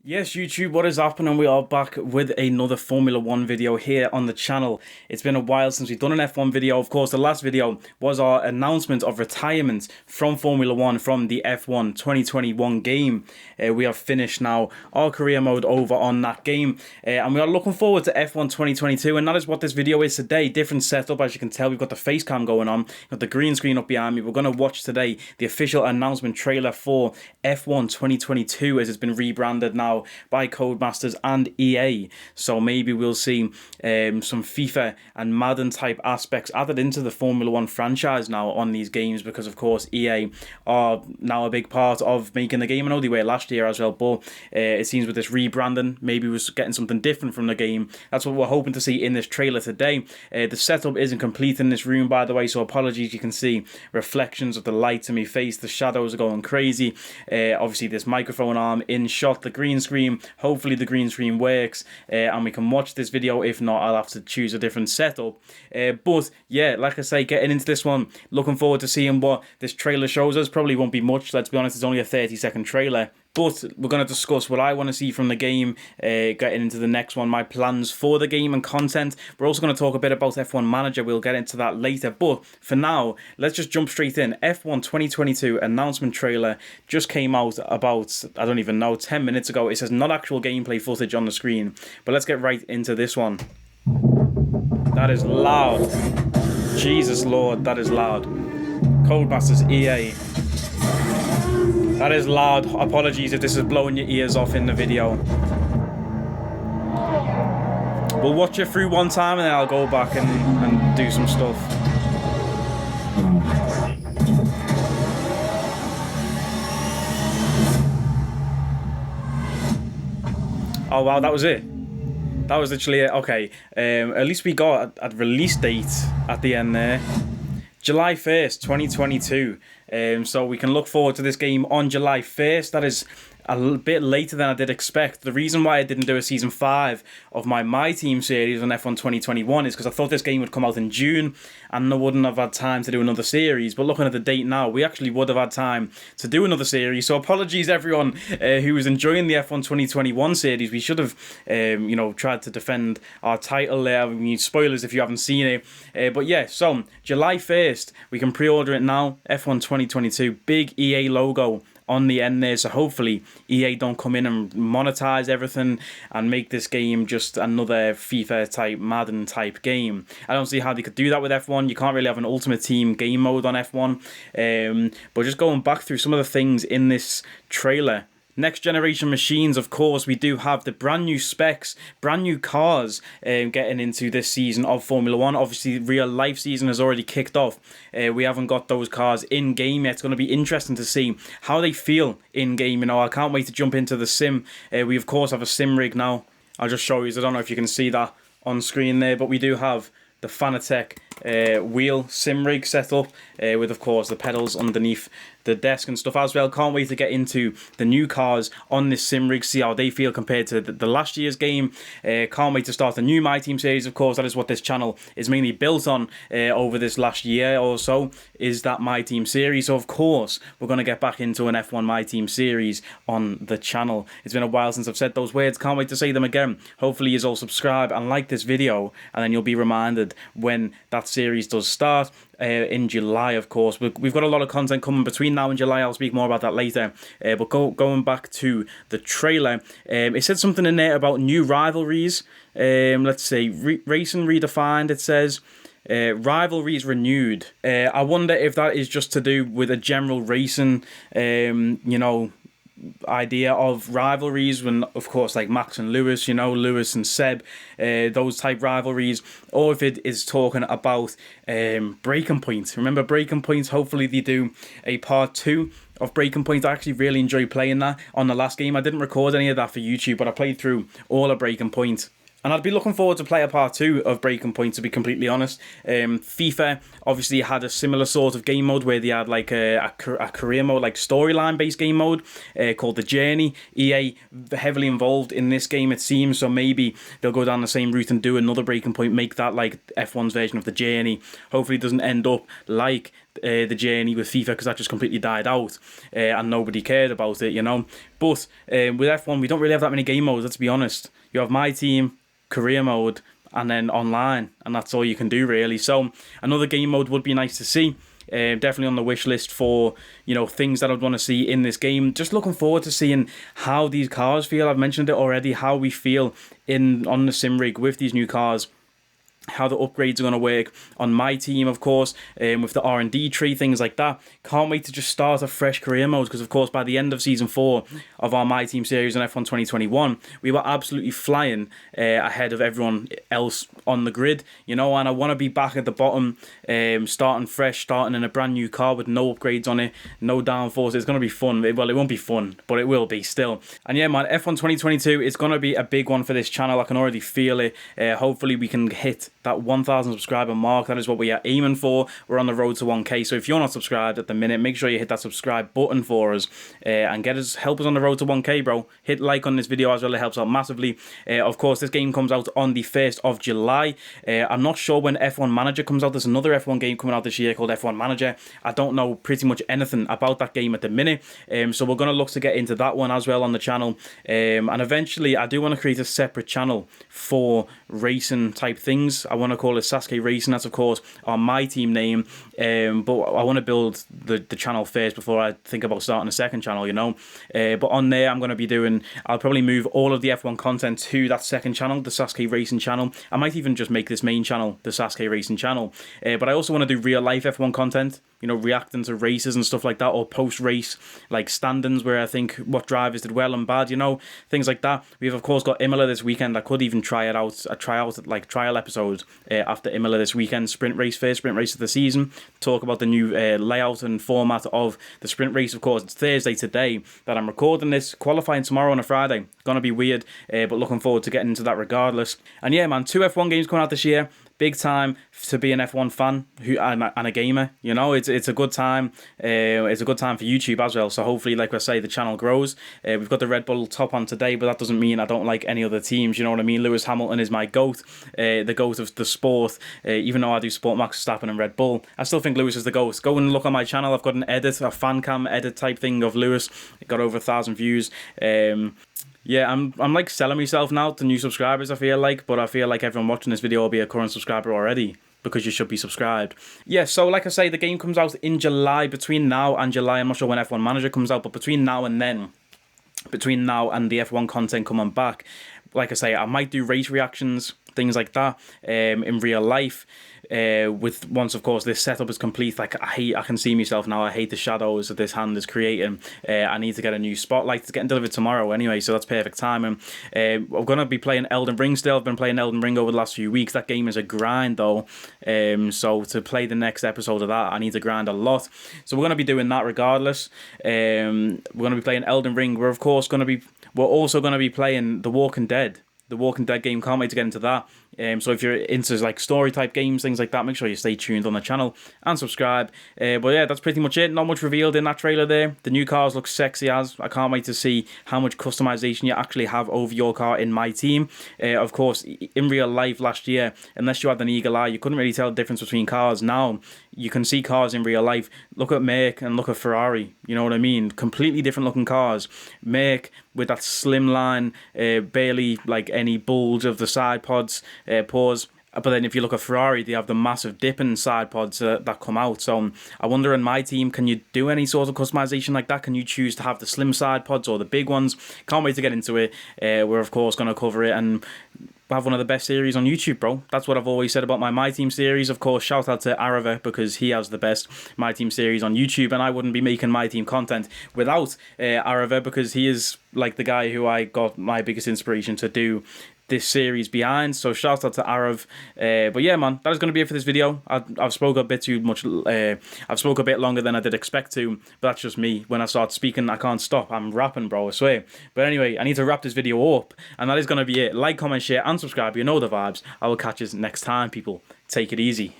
Yes, YouTube, what is happening? We are back with another Formula 1 video here on the channel. It's been a while since we've done an F1 video. Of course, the last video was our announcement of retirement from Formula 1 from the F1 2021 game. We have finished now our career mode over on that game. And we are looking forward to F1 2022, and that is what this video is today. Different setup, as you can tell. We've got the face cam going on, got the green screen up behind me. We're going to watch today the official announcement trailer for F1 2022 as it's been rebranded now by Codemasters and EA. So maybe we'll see some FIFA and Madden type aspects added into the Formula 1 franchise now on these games, because of course EA are now a big part of making the game. I know they were last year as well, but it seems with this rebranding, maybe we're getting something different from the game. That's what we're hoping to see in this trailer today. The setup isn't complete in this room, by the way, so apologies. You can see reflections of the light in my face, the shadows are going crazy. Obviously this microphone arm in shot, the green screen. Hopefully the green screen works and we can watch this video. If not, I'll have to choose a different setup. But yeah, like I say, getting into this one, looking forward to seeing what this trailer shows us. Probably won't be much, let's be honest. It's only a 30-second trailer. But we're going to discuss what I want to see from the game, getting into the next one, my plans for the game and content. We're also going to talk a bit about F1 Manager. We'll get into that later. But for now, let's just jump straight in. F1 2022 announcement trailer just came out about, I don't even know, 10 minutes ago. It says not actual gameplay footage on the screen. But let's get right into this one. That is loud. Jesus Lord, that is loud. Codemasters, EA. That is loud. Apologies if this is blowing your ears off in the video. We'll watch it through one time and then I'll go back and do some stuff. Oh wow, that was it. That was literally it. Okay. At least we got a release date at the end there. July 1st, 2022. So we can look forward to this game on July 1st. That is a little bit later than I did expect. The reason why I didn't do a Season 5 of my Team series on F1 2021 is because I thought this game would come out in June and I wouldn't have had time to do another series. But looking at the date now, we actually would have had time to do another series. So apologies everyone who was enjoying the F1 2021 series. We should have, tried to defend our title there. We need spoilers if you haven't seen it. But yeah, so July 1st, we can pre-order it now. F1 2022, big EA logo on the end there, so hopefully EA don't come in and monetize everything and make this game just another FIFA type, Madden type game. I don't see how they could do that with F1. You can't really have an Ultimate Team game mode on F1. But just going back through some of the things in this trailer. Next generation machines, of course, we do have the brand new specs, brand new cars getting into this season of Formula 1. Obviously, real life season has already kicked off. We haven't got those cars in game yet. It's going to be interesting to see how they feel in game. I can't wait to jump into the sim. We, of course, have a sim rig now. I'll just show you. I don't know if you can see that on screen there, but we do have the Fanatec wheel sim rig set up with, of course, the pedals underneath the desk and stuff as well. Can't wait to get into the new cars on this sim rig, see how they feel compared to the last year's game. Can't wait to start the new My Team series. Of course, that is what this channel is mainly built on over this last year or so, is that My Team series. So of course we're going to get back into an F1 My Team series on the channel. It's been a while since I've said those words. Can't wait to say them again. Hopefully you all subscribe and like this video, and then you'll be reminded when that series does start. In July, of course. We've got a lot of content coming between now and July. I'll speak more about that later. But going back to the trailer, it said something in there about new rivalries. Let's say racing redefined. It says rivalries renewed. I wonder if that is just to do with a general racing, idea of rivalries, when of course like Max and Lewis, Lewis and Seb, those type rivalries, or if it is talking about Breaking Point. Remember Breaking Point? Hopefully they do a part 2 of Breaking Point. I actually really enjoyed playing that on the last game. I didn't record any of that for YouTube, but I played through all of Breaking Point. And I'd be looking forward to play a part 2 of Breaking Point, to be completely honest. FIFA obviously had a similar sort of game mode where they had like a career mode, like storyline based game mode called The Journey. EA heavily involved in this game, it seems, so maybe they'll go down the same route and do another Breaking Point, make that like F1's version of The Journey. Hopefully it doesn't end up like the journey with FIFA because that just completely died out and nobody cared about it, you know. But with F1, we don't really have that many game modes, let's be honest. You have My Team, Career Mode, and then online, and that's all you can do really. So another game mode would be nice to see. Definitely on the wish list for, you know, things that I'd want to see in this game. Just looking forward to seeing how these cars feel. I've mentioned it already, how we feel on the sim rig with these new cars, how the upgrades are going to work on My Team, of course, with the R&D tree, things like that. Can't wait to just start a fresh career mode, because of course by the end of season 4 of our My Team series in F1 2021, we were absolutely flying ahead of everyone else on the grid, you know, and I want to be back at the bottom, starting fresh, starting in a brand new car with no upgrades on it, no downforce. It's going to be fun. Well, it won't be fun, but it will be still. And yeah, man, F1 2022 is going to be a big one for this channel. I can already feel it. Hopefully we can hit that 1,000 subscriber mark. That is what we are aiming for. We're on the road to 1K, so if you're not subscribed at the minute, make sure you hit that subscribe button for us and help us on the road to 1K, bro. Hit like on this video as well, it helps out massively. Of course, this game comes out on the 1st of July. I'm not sure when F1 Manager comes out. There's another F1 game coming out this year called F1 Manager. I don't know pretty much anything about that game at the minute, so we're going to look to get into that one as well on the channel, and eventually I do want to create a separate channel for racing type things. I want to call it Sasuke Racing. That's of course on My Team name, but I want to build the channel first before I think about starting a second channel, you know. But on there I'm going to be I'll probably move all of the F1 content to that second channel, the Sasuke Racing channel. I might even just make this main channel the Sasuke Racing channel, but I also want to do real life F1 content, you know, reacting to races and stuff like that, or post race like stand-ins where I think what drivers did well and bad, you know, things like that. We've of course got Imola this weekend. I could even try it out, a trial episode after Imola this weekend. First sprint race of the season. Talk about the new layout and format of the sprint race. Of course, it's Thursday today that I'm recording this. Qualifying tomorrow on a Friday. Gonna be weird, but looking forward to getting into that regardless. And yeah, man, 2 F1 games coming out this year. Big time to be an F1 fan and a gamer. You know, it's a good time. It's a good time for YouTube as well. So hopefully, like I say, the channel grows. We've got the Red Bull top on today, but that doesn't mean I don't like any other teams. You know what I mean? Lewis Hamilton is my GOAT, the GOAT of the sport. Even though I do support Max Verstappen and Red Bull, I still think Lewis is the GOAT. Go and look on my channel. I've got an edit, a fan cam edit type thing of Lewis. It got over 1,000 views. Yeah, I'm like selling myself now to new subscribers, I feel like, but I feel like everyone watching this video will be a current subscriber already, because you should be subscribed. Yeah, so like I say, the game comes out in July. Between now and July, I'm not sure when F1 Manager comes out, but between now and the F1 content coming back, like I say, I might do race reactions, things like that, in real life. With once of course this setup is complete, like I can see myself now. I hate the shadows that this hand is creating. I need to get a new spotlight. It's getting delivered tomorrow anyway, so that's perfect timing. I'm gonna be playing Elden Ring still. I've been playing Elden Ring over the last few weeks. That game is a grind though, so to play the next episode of that I need to grind a lot, so we're gonna be doing that regardless. We're gonna be playing Elden Ring. We're also gonna be playing The Walking Dead game. Can't wait to get into that. So if you're into like story type games, things like that, make sure you stay tuned on the channel and subscribe. But yeah, that's pretty much it. Not much revealed in that trailer there. The new cars look sexy as. I can't wait to see how much customization you actually have over your car in My Team. Of course, in real life last year, unless you had an eagle eye, you couldn't really tell the difference between cars. Now you can see cars in real life. Look at Merc and look at Ferrari. You know what I mean? Completely different looking cars. Merc with that slim line, barely like any bulge of the side pods, pause. But then if you look at Ferrari, they have the massive dipping side pods that come out. So I wonder in My Team, can you do any sort of customization like that? Can you choose to have the slim side pods or the big ones? Can't wait to get into it. We're of course going to cover it and have one of the best series on YouTube, bro. That's what I've always said about My Team series. Of course, shout out to Aarava, because he has the best My Team series on YouTube, and I wouldn't be making My Team content without Aarava, because he is like the guy who I got my biggest inspiration to do this series behind. So shout out to Arav. But yeah, man, that is going to be it for this video. I've spoke a bit too much. I've spoke a bit longer than I did expect to, but that's just me. When I start speaking, I can't stop. I'm rapping, bro, I swear. But anyway, I need to wrap this video up, and that is going to be it. Like, comment, share, and subscribe. You know the vibes. I will catch you next time, people. Take it easy.